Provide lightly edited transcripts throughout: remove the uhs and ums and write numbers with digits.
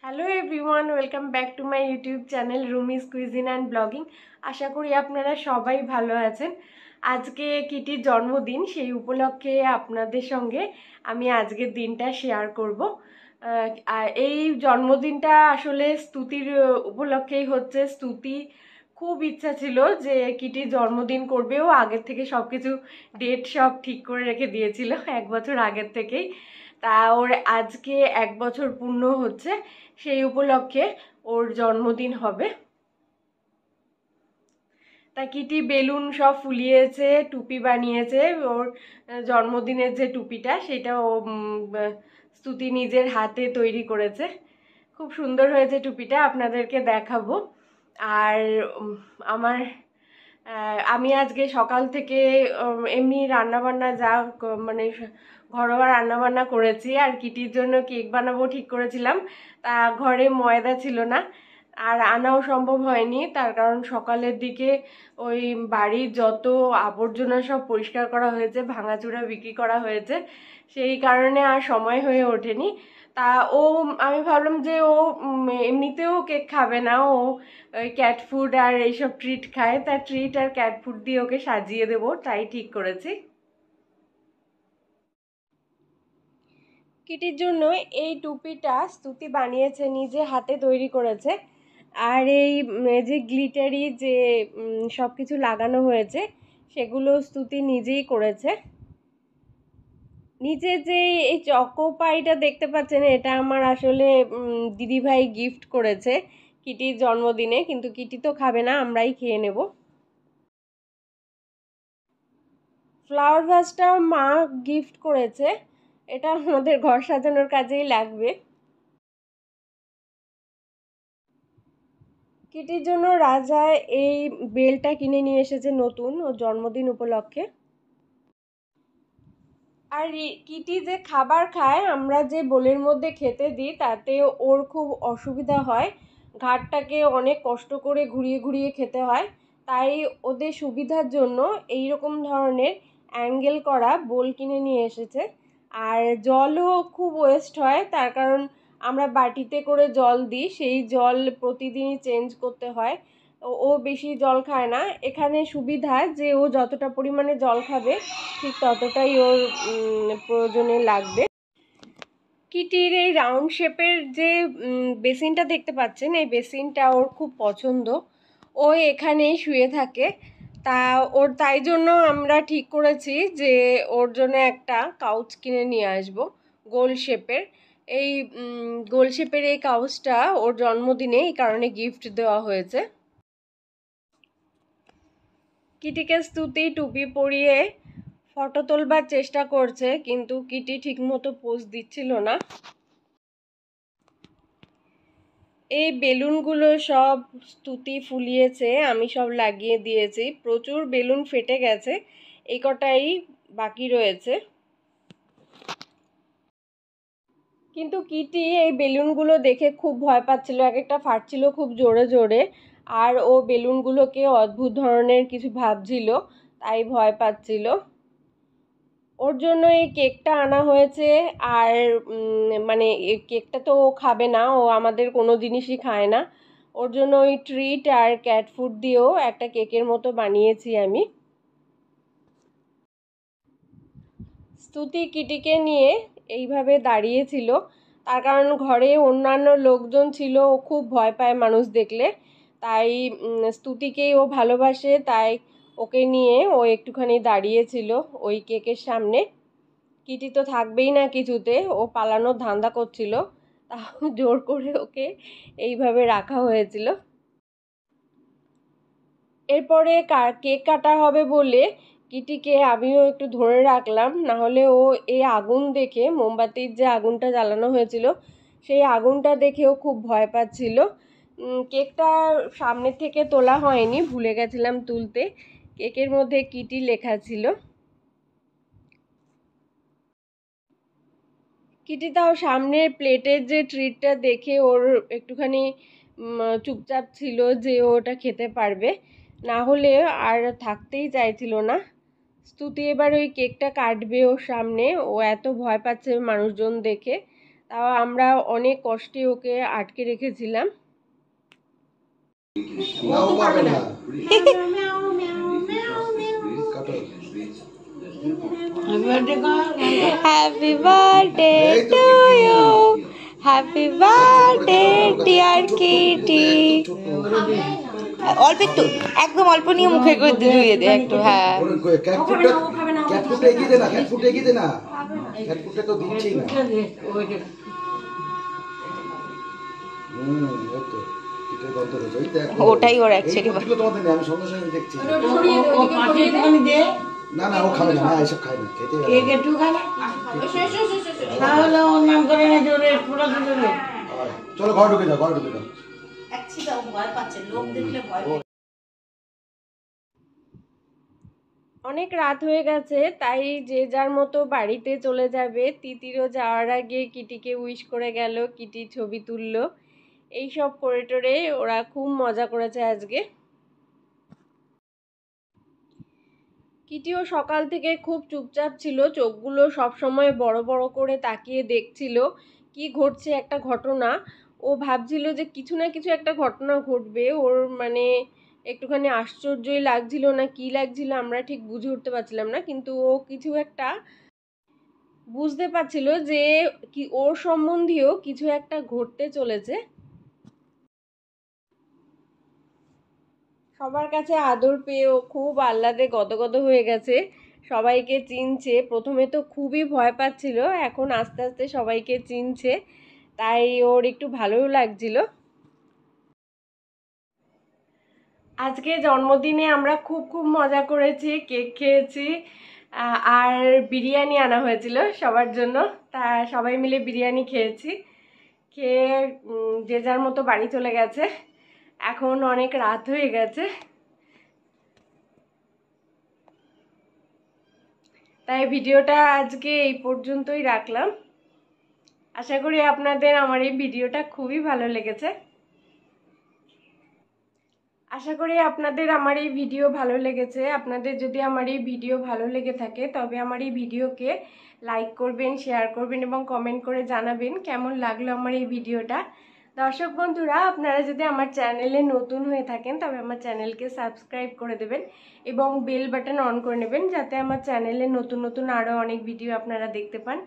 Hello everyone, welcome back to my YouTube channel Rumi's cuisine and ব্লগিং। আশা করি আপনারা সবাই ভালো আছেন। আজকে কিটির জন্মদিন, সেই উপলক্ষে আপনাদের সঙ্গে আমি আজকের দিনটা শেয়ার করব। আর এই জন্মদিনটা আসলে স্তুতির উপলক্ষেই হচ্ছে। স্তুতি খুব ইচ্ছা ছিল যে কিটির জন্মদিন করবে, ও আগের থেকে সব কিছু ডেট সব ঠিক করে রেখে দিয়েছিল 1 বছর আগের থেকেই। তা ওর আজকে 1 বছর পূর্ণ হচ্ছে, সেই উপলক্ষে ওর জন্মদিন হবে। তা কিটি বেলুন সব ফুলিয়েছে, টুপি বানিয়েছে। ওর জন্মদিনের যে টুপিটা, সেটা ও স্তুতি নিজের হাতে তৈরি করেছে। খুব সুন্দর হয়েছে টুপিটা, আপনাদেরকে দেখাবো। আর আমার আমি আজকে সকাল থেকে এমনি রান্নাবান্না যা মানে ঘরোয়া রান্নাবান্না করেছি। আর কিটির জন্য কেক বানাবো ঠিক করেছিলাম, তা ঘরে ময়দা ছিল না আর আনাও সম্ভব হয়নি। তার কারণ সকালের দিকে ওই বাড়ির যত আবর্জনা সব পরিষ্কার করা হয়েছে, ভাঙাচুরা বিক্রি করা হয়েছে, সেই কারণে আর সময় হয়ে ওঠেনি। তা আমি ভাবলাম যে ও এমনিতেও কেক খাবে না, ও ওই ক্যাট ফুড আর এইসব ট্রিট খায়, তা ট্রিট আর ক্যাট ফুড দিয়ে ওকে সাজিয়ে দেবো, তাই ঠিক করেছি। কিটির জন্য এই টুপিটা স্তুতি বানিয়েছে, নিজে হাতে তৈরি করেছে। আর এই যে গ্লিটারি যে সব কিছু লাগানো হয়েছে, সেগুলো স্তুতি নিজেই করেছে। নিচে যে এই চকো পাইটা দেখতে পাচ্ছেন, এটা আমার আসলে দিদিভাই গিফট করেছে কিটির জন্মদিনে, কিন্তু কিটি তো খাবে না, আমরাই খেয়ে নেব। ফ্লাওয়ার ভাসটাও মা গিফট করেছে, এটা আমাদের ঘর সাজানোর কাজেই লাগবে। কিটির জন্য রাজা এই বেলটা কিনে নিয়ে এসেছে নতুন, ও জন্মদিন উপলক্ষে। আর কিটি যে খাবার খায়, আমরা যে বোলের মধ্যে খেতে দিই, তাতে ওর খুব অসুবিধা হয়। ঘাটটাকে অনেক কষ্ট করে ঘুরিয়ে ঘুরিয়ে খেতে হয়। তাই ওদের সুবিধার জন্য এই রকম ধরনের অ্যাঙ্গেল করা বোল কিনে নিয়ে এসেছে। আর জলও খুব ওয়েস্ট হয়, তার কারণ আমরা বাটিতে করে জল দিই, সেই জল প্রতিদিনই চেঞ্জ করতে হয়। ও বেশি জল খায় না। এখানে সুবিধা যে ও যতটা পরিমাণে জল খাবে, ঠিক ততটাই ওর প্রয়োজনে লাগবে। কিটির এই রাউন্ড শেপের যে বেসিনটা দেখতে পাচ্ছেন, এই বেসিনটা ওর খুব পছন্দ। ও এখানেই শুয়ে থাকে। তা ওর তাই জন্য আমরা ঠিক করেছি যে ওর জন্য একটা কাউচ কিনে নিয়ে আসবো গোল শেপের। এই গোল শেপের এই কাউচটা ওর জন্মদিনে এই কারণে গিফট দেওয়া হয়েছে। কিটিকে স্তুতি টুপি পরিয়ে ফটো তোলবার চেষ্টা করছে, কিন্তু কিটি ঠিকমতো পোজ দিচ্ছিল না। এই বেলুনগুলো সব স্তুতি ফুলিয়েছে, আমি সব লাগিয়ে দিয়েছি। প্রচুর বেলুন ফেটে গেছে, এই কটাই বাকি রয়েছে। কিন্তু কিটি এই বেলুনগুলো দেখে খুব ভয় পাচ্ছিল, এক একটা ফাটছিল খুব জোরে জোরে। আর ও বেলুনগুলোকে অদ্ভুত ধরনের কিছু ভাবছিল, তাই ভয় পাচ্ছিল। ওর জন্য এই কেকটা আনা হয়েছে। আর মানে এই কেকটা তো ও খাবে না, ও আমাদের কোনো জিনিসই খায় না। ওর জন্য ওই ট্রিট আর ক্যাট ফুড দিয়েও একটা কেকের মতো বানিয়েছি আমি। স্তুতি কিটিকে নিয়ে এইভাবে দাঁড়িয়েছিল, তার কারণ ঘরে অন্যান্য লোকজন ছিল, ও খুব ভয় পায় মানুষ দেখলে। তাই স্তুতিকেই ও ভালোবাসে, তাই ওকে নিয়ে ও একটুখানি দাঁড়িয়েছিল ওই কেকের সামনে। কিটি তো থাকবেই না কিছুতে, ও পালানোর ধান্দা করছিল, তাও জোর করে ওকে এইভাবে রাখা হয়েছিল। এরপরে কেক কাটা হবে বলে কিটিকে আমিও একটু ধরে রাখলাম, না হলে ও এই আগুন দেখে, মোমবাতির যে আগুনটা জ্বালানো হয়েছিল, সেই আগুনটা দেখেও খুব ভয় পাচ্ছিল। কেকটা সামনে থেকে তোলা হয়নি, ভুলে গেছিলাম তুলতে। কেকের মধ্যে কিটি লেখা ছিল। কিটি তাও সামনের প্লেটের যে ট্রিটটা দেখে ওর একটুখানি চুপচাপ ছিল যে ওটা খেতে পারবে, না হলে আর থাকতেই চাইছিল না। স্তুতি এবার ওই কেকটা কাটবে ওর সামনে, ও এত ভয় পাচ্ছে মানুষজন দেখে, তাও আমরা অনেক কষ্টে ওকে আটকে রেখেছিলাম। Happy birthday to you, happy birthday dear Kitty. অল্প একটু, একদম অল্প নিয়ে মুখে করে ধুয়ে দে একটু। হ্যাঁ ওটাই ওর অ্যাকচুয়ালি। আমি সঙ্গে সঙ্গে দেখছি। না না ও খাবে না, এসব খায় না, খেতে কেক একটু খায় না, তাহলে ওর নাম করে না জোরে পুরো জোরে। চলো ঘর ঢুকে যাও, ঘর ঢুকে যাও। একছি দাও, ভয় পাচ্ছে, লোক দেখলে ভয়। অনেক রাত হয়ে গেছে, তাই যে যার মতো বাড়িতে চলে যাবে। তিতিরও যাওয়ার আগে কিটিকে উইশ করে গেল, কিটি ছবি তুললো, এইসব করে টোরে ওরা খুব মজা করেছে আজকে। কিটিও সকাল থেকে খুব চুপচাপ ছিল, চোখগুলো সব সময় বড় বড় করে তাকিয়ে দেখছিল কি ঘটছে একটা ঘটনা। ও ভাবছিল যে কিছু না কিছু একটা ঘটনা ঘটবে, ওর মানে একটুখানি আশ্চর্যই লাগছিল না কি লাগছিল আমরা ঠিক বুঝে উঠতে পারছিলাম না, কিন্তু ও কিছু একটা বুঝতে পারছিল যে কি ওর সম্বন্ধীয় কিছু একটা ঘটতে চলেছে। সবার কাছে আদর পেয়ে ও খুব আহ্লাদে গদগদ হয়ে গেছে, সবাইকে চিনছে। প্রথমে তো খুবই ভয় পাচ্ছিল, এখন আস্তে আস্তে সবাইকে চিনছে, তাই ওর একটু ভালোও লাগছিল। আজকে জন্মদিনে আমরা খুব খুব মজা করেছি, কেক খেয়েছি, আর বিরিয়ানি আনা হয়েছিল সবার জন্য। তা সবাই মিলে বিরিয়ানি খেয়েছি, খেয়ে যে যার মতো বাড়ি চলে গেছে। এখন অনেক রাত হয়ে গেছে, তাই ভিডিওটা আজকে এই পর্যন্তই রাখলাম। আশা করি আপনাদের আমার এই ভিডিওটা খুবই ভালো লেগেছে। আপনাদের যদি আমার এই ভিডিও ভালো লেগে থাকে তবে আমার এই ভিডিওকে লাইক করবেন, শেয়ার করবেন এবং কমেন্ট করে জানাবেন কেমন লাগলো আমার এই ভিডিওটা। দর্শক বন্ধুরা, আপনারা যদি আমার চ্যানেলে নতুন হয়ে থাকেন তবে আমার চ্যানেলকে সাবস্ক্রাইব করে দেবেন এবং বেল বাটন অন করে নেবেন, যাতে আমার চ্যানেলে নতুন নতুন আরও অনেক ভিডিও আপনারা দেখতে পান।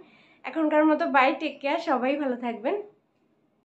এখনকার মতো বাই, টেক কেয়ার, সবাই ভালো থাকবেন।